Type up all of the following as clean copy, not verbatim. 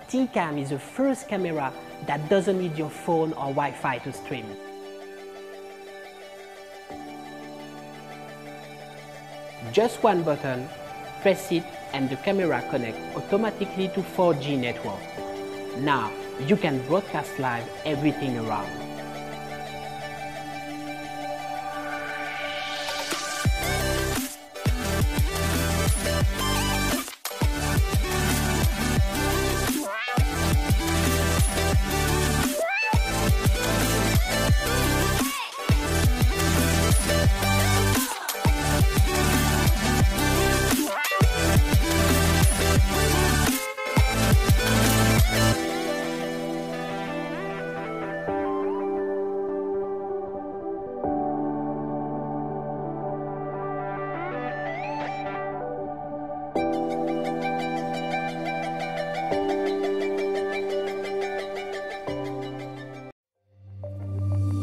TCAM is the first camera that doesn't need your phone or Wi-Fi to stream. Just one button, press it and the camera connects automatically to 4G network. Now you can broadcast live everything around.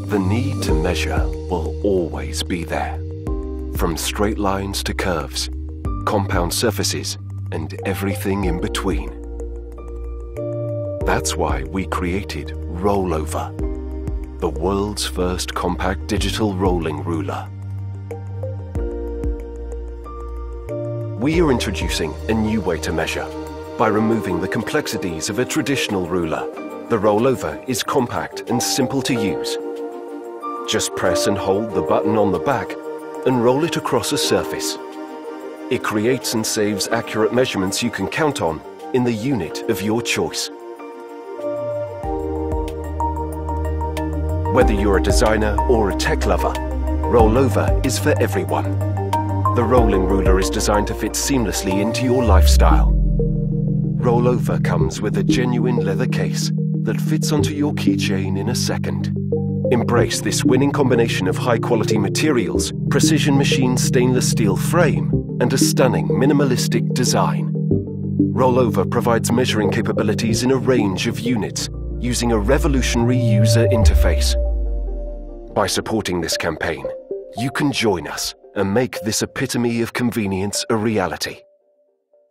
The need to measure will always be there. From straight lines to curves, compound surfaces, and everything in between. That's why we created Rollova, the world's first compact digital rolling ruler. We are introducing a new way to measure by removing the complexities of a traditional ruler. The Rollova is compact and simple to use. Just press and hold the button on the back and roll it across a surface. It creates and saves accurate measurements you can count on in the unit of your choice. Whether you're a designer or a tech lover, Rollova is for everyone. The rolling ruler is designed to fit seamlessly into your lifestyle. Rollova comes with a genuine leather case that fits onto your keychain in a second. Embrace this winning combination of high-quality materials, precision machined stainless steel frame, and a stunning minimalistic design. Rollova provides measuring capabilities in a range of units using a revolutionary user interface. By supporting this campaign, you can join us and make this epitome of convenience a reality.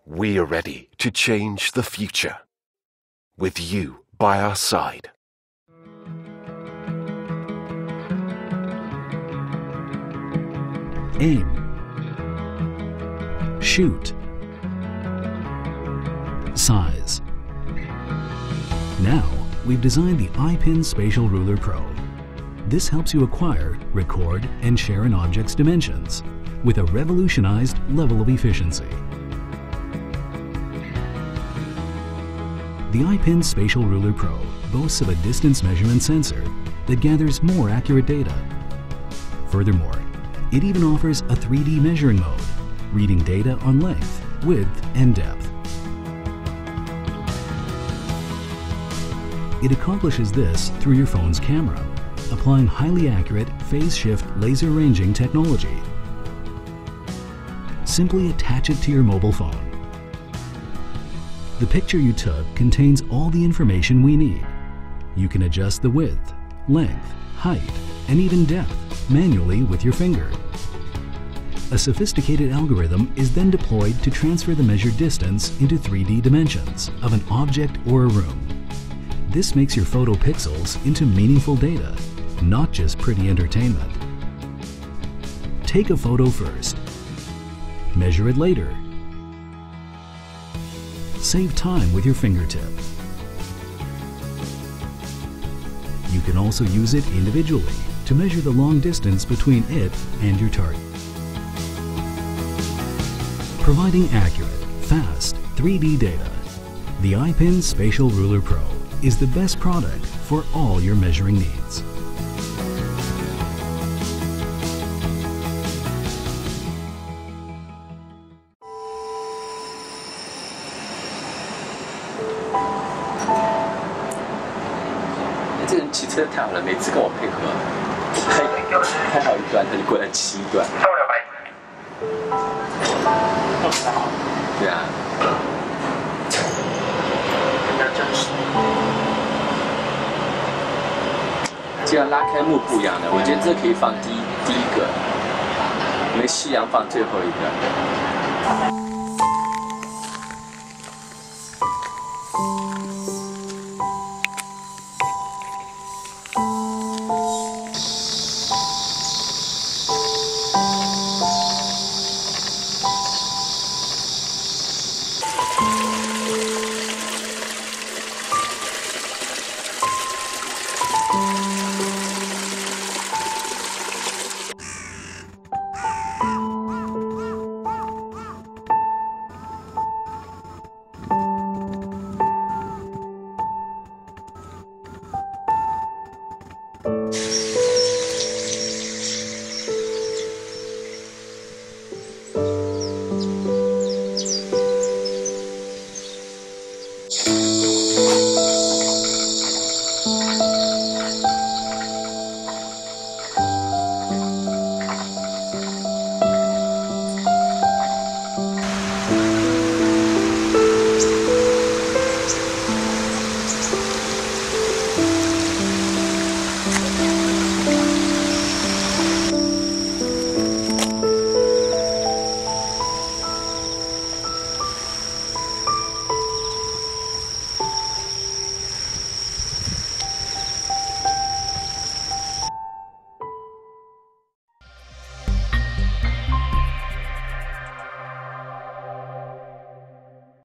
We are ready to change the future, with you by our side. Aim. Shoot. Size. Now, we've designed the iPin Spatial Ruler Pro. This helps you acquire, record, and share an object's dimensions with a revolutionized level of efficiency. The iPin Spatial Ruler Pro boasts of a distance measurement sensor that gathers more accurate data. Furthermore, it even offers a 3D measuring mode, reading data on length, width, and depth. It accomplishes this through your phone's camera, applying highly accurate phase shift laser ranging technology. Simply attach it to your mobile phone. The picture you took contains all the information we need. You can adjust the width, length, height, and even depth manually with your finger. A sophisticated algorithm is then deployed to transfer the measured distance into 3D dimensions of an object or a room. This makes your photo pixels into meaningful data, not just pretty entertainment. Take a photo first. Measure it later. Save time with your fingertip. You can also use it individually to measure the long distance between it and your target. Providing accurate, fast 3D data, the iPin Spatial Ruler Pro is the best product for all your measuring needs.这人骑车太好了，每次跟我配合，开好一段，他就过来骑一段。到200。好。对啊。比较真实。这样拉开幕不一样的，我觉得这可以放第一个，没夕阳放最后一个。